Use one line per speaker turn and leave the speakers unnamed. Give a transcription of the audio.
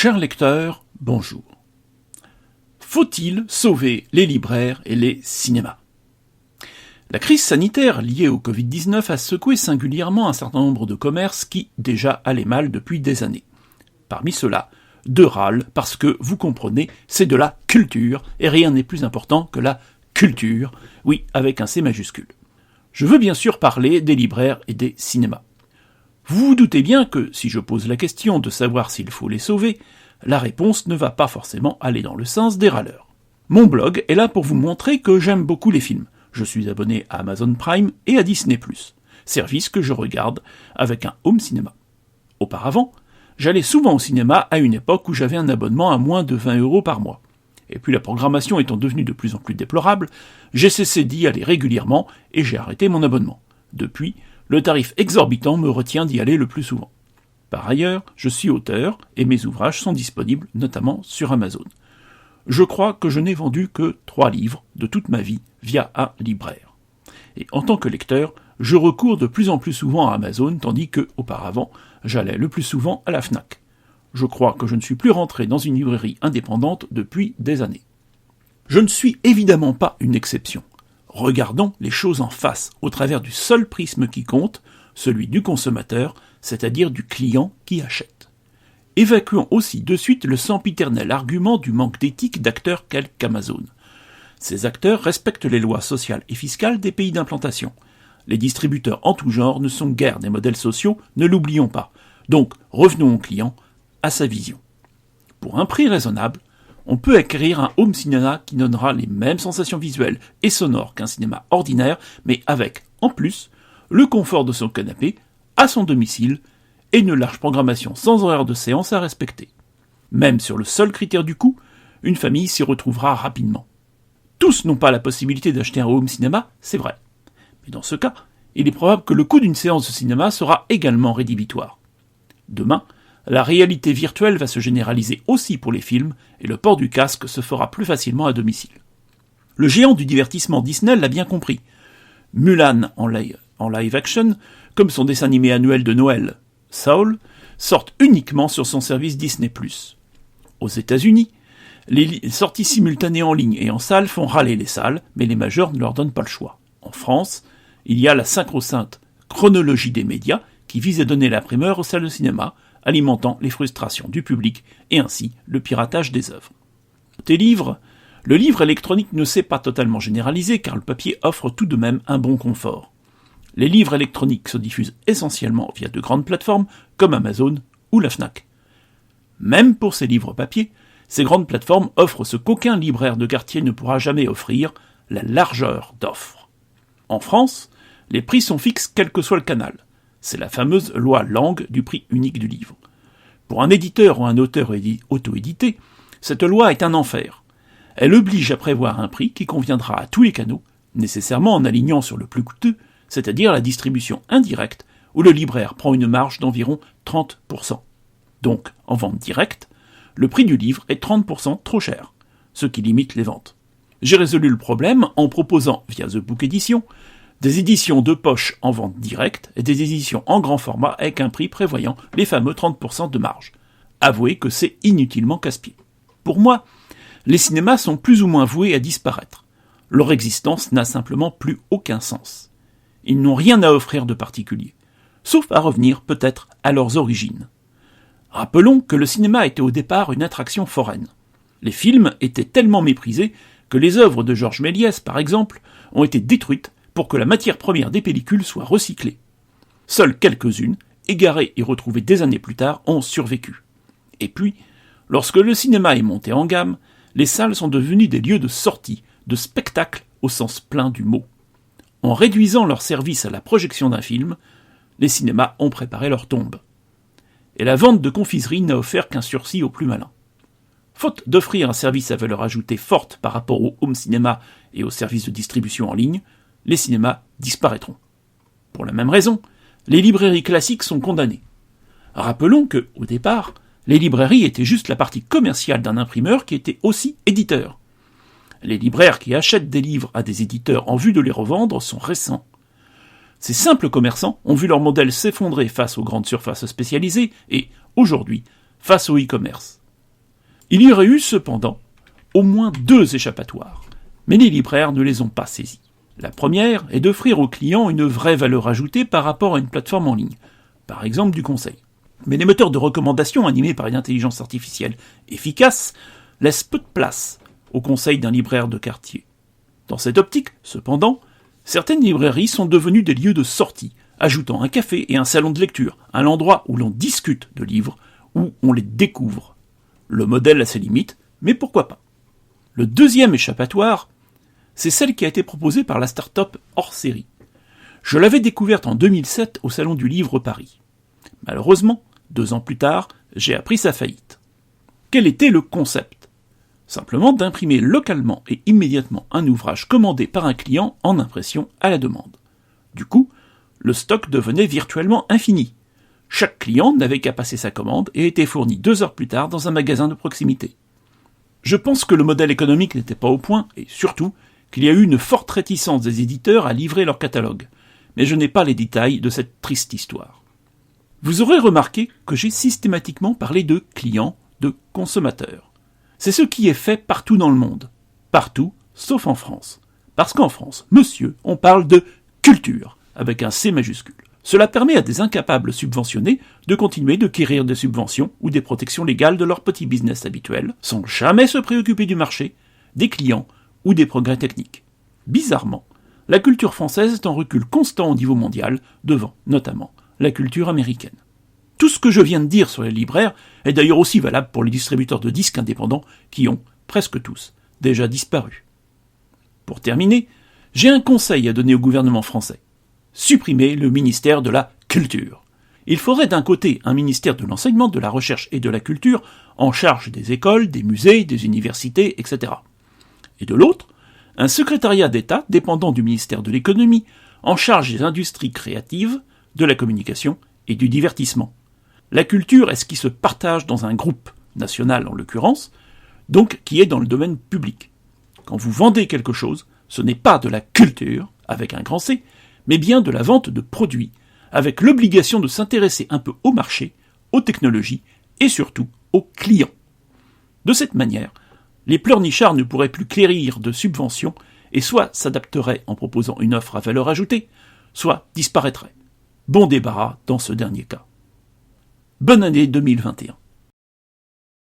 Chers lecteurs, bonjour. Faut-il sauver les libraires et les cinémas ? La crise sanitaire liée au Covid-19 a secoué singulièrement un certain nombre de commerces qui déjà allaient mal depuis des années. Parmi ceux-là, deux râlent parce que, vous comprenez, c'est de la culture et rien n'est plus important que la culture, oui, avec un C majuscule. Je veux bien sûr parler des libraires et des cinémas. Vous vous doutez bien que, si je pose la question de savoir s'il faut les sauver, la réponse ne va pas forcément aller dans le sens des râleurs. Mon blog est là pour vous montrer que j'aime beaucoup les films. Je suis abonné à Amazon Prime et à Disney+, service que je regarde avec un home cinéma. Auparavant, j'allais souvent au cinéma à une époque où j'avais un abonnement à moins de 20 € par mois. Et puis la programmation étant devenue de plus en plus déplorable, j'ai cessé d'y aller régulièrement et j'ai arrêté mon abonnement. Depuis, le tarif exorbitant me retient d'y aller le plus souvent. Par ailleurs, je suis auteur et mes ouvrages sont disponibles notamment sur Amazon. Je crois que je n'ai vendu que 3 livres de toute ma vie via un libraire. Et en tant que lecteur, je recours de plus en plus souvent à Amazon, tandis que, auparavant, j'allais le plus souvent à la Fnac. Je crois que je ne suis plus rentré dans une librairie indépendante depuis des années. Je ne suis évidemment pas une exception. Regardons les choses en face, au travers du seul prisme qui compte, celui du consommateur, c'est-à-dire du client qui achète. Évacuons aussi de suite le sempiternel argument du manque d'éthique d'acteurs tels qu'Amazon. Ces acteurs respectent les lois sociales et fiscales des pays d'implantation. Les distributeurs en tout genre ne sont guère des modèles sociaux, ne l'oublions pas. Donc, revenons au client, à sa vision. Pour un prix raisonnable, on peut acquérir un home cinéma qui donnera les mêmes sensations visuelles et sonores qu'un cinéma ordinaire, mais avec, en plus, le confort de son canapé, à son domicile, et une large programmation sans horaire de séance à respecter. Même sur le seul critère du coût, une famille s'y retrouvera rapidement. Tous n'ont pas la possibilité d'acheter un home cinéma, c'est vrai. Mais dans ce cas, il est probable que le coût d'une séance de cinéma sera également rédhibitoire. Demain, la réalité virtuelle va se généraliser aussi pour les films, et le port du casque se fera plus facilement à domicile. Le géant du divertissement Disney l'a bien compris. Mulan en live action, comme son dessin animé annuel de Noël, Soul, sortent uniquement sur son service Disney+. Aux États-Unis, les sorties simultanées en ligne et en salle font râler les salles, mais les majors ne leur donnent pas le choix. En France, il y a la sacro-sainte chronologie des médias qui vise à donner la primeur aux salles de cinéma, alimentant les frustrations du public et ainsi le piratage des œuvres. Côté livres, le livre électronique ne s'est pas totalement généralisé car le papier offre tout de même un bon confort. Les livres électroniques se diffusent essentiellement via de grandes plateformes comme Amazon ou la Fnac. Même pour ces livres papier, ces grandes plateformes offrent ce qu'aucun libraire de quartier ne pourra jamais offrir, la largeur d'offres. En France, les prix sont fixes quel que soit le canal. C'est la fameuse loi Langue du prix unique du livre. Pour un éditeur ou un auteur auto-édité, cette loi est un enfer. Elle oblige à prévoir un prix qui conviendra à tous les canaux, nécessairement en alignant sur le plus coûteux, c'est-à-dire la distribution indirecte, où le libraire prend une marge d'environ 30%. Donc, en vente directe, le prix du livre est 30% trop cher, ce qui limite les ventes. J'ai résolu le problème en proposant, via The Book Edition, des éditions de poche en vente directe et des éditions en grand format avec un prix prévoyant les fameux 30% de marge. Avouez que c'est inutilement casse-pied. Pour moi, les cinémas sont plus ou moins voués à disparaître. Leur existence n'a simplement plus aucun sens. Ils n'ont rien à offrir de particulier, sauf à revenir peut-être à leurs origines. Rappelons que le cinéma était au départ une attraction foraine. Les films étaient tellement méprisés que les œuvres de Georges Méliès, par exemple, ont été détruites pour que la matière première des pellicules soit recyclée. Seules quelques-unes, égarées et retrouvées des années plus tard, ont survécu. Et puis, lorsque le cinéma est monté en gamme, les salles sont devenues des lieux de sortie, de spectacle au sens plein du mot. En réduisant leur service à la projection d'un film, les cinémas ont préparé leur tombe. Et la vente de confiserie n'a offert qu'un sursis aux plus malins. Faute d'offrir un service à valeur ajoutée forte par rapport au home cinéma et aux services de distribution en ligne, les cinémas disparaîtront. Pour la même raison, les librairies classiques sont condamnées. Rappelons que, au départ, les librairies étaient juste la partie commerciale d'un imprimeur qui était aussi éditeur. Les libraires qui achètent des livres à des éditeurs en vue de les revendre sont récents. Ces simples commerçants ont vu leur modèle s'effondrer face aux grandes surfaces spécialisées et, aujourd'hui, face au e-commerce. Il y aurait eu cependant au moins 2 échappatoires, mais les libraires ne les ont pas saisis. La première est d'offrir aux clients une vraie valeur ajoutée par rapport à une plateforme en ligne, par exemple du conseil. Mais les moteurs de recommandation animés par une intelligence artificielle efficace laissent peu de place au conseil d'un libraire de quartier. Dans cette optique, cependant, certaines librairies sont devenues des lieux de sortie, ajoutant un café et un salon de lecture, à l'endroit où l'on discute de livres, où on les découvre. Le modèle a ses limites, mais pourquoi pas. Le deuxième échappatoire, c'est celle qui a été proposée par la start-up hors série. Je l'avais découverte en 2007 au Salon du Livre Paris. Malheureusement, 2 ans plus tard, j'ai appris sa faillite. Quel était le concept ? Simplement d'imprimer localement et immédiatement un ouvrage commandé par un client en impression à la demande. Du coup, le stock devenait virtuellement infini. Chaque client n'avait qu'à passer sa commande et était fourni 2 heures plus tard dans un magasin de proximité. Je pense que le modèle économique n'était pas au point, et surtout, qu'il y a eu une forte réticence des éditeurs à livrer leur catalogue. Mais je n'ai pas les détails de cette triste histoire. Vous aurez remarqué que j'ai systématiquement parlé de clients, de consommateurs. C'est ce qui est fait partout dans le monde. Partout, sauf en France. Parce qu'en France, monsieur, on parle de culture, avec un C majuscule. Cela permet à des incapables subventionnés de continuer de quérir des subventions ou des protections légales de leur petit business habituel, sans jamais se préoccuper du marché, des clients ou des progrès techniques. Bizarrement, la culture française est en recul constant au niveau mondial, devant, notamment, la culture américaine. Tout ce que je viens de dire sur les libraires est d'ailleurs aussi valable pour les distributeurs de disques indépendants qui ont, presque tous, déjà disparu. Pour terminer, j'ai un conseil à donner au gouvernement français. Supprimer le ministère de la Culture. Il faudrait d'un côté un ministère de l'enseignement, de la recherche et de la culture en charge des écoles, des musées, des universités, etc. Et de l'autre, un secrétariat d'État dépendant du ministère de l'économie en charge des industries créatives, de la communication et du divertissement. La culture est ce qui se partage dans un groupe, national en l'occurrence, donc qui est dans le domaine public. Quand vous vendez quelque chose, ce n'est pas de la culture, avec un grand C, mais bien de la vente de produits, avec l'obligation de s'intéresser un peu au marché, aux technologies et surtout aux clients. De cette manière, les pleurnichards ne pourraient plus quérir de subventions et soit s'adapteraient en proposant une offre à valeur ajoutée, soit disparaîtraient. Bon débarras dans ce dernier cas. Bonne année 2021.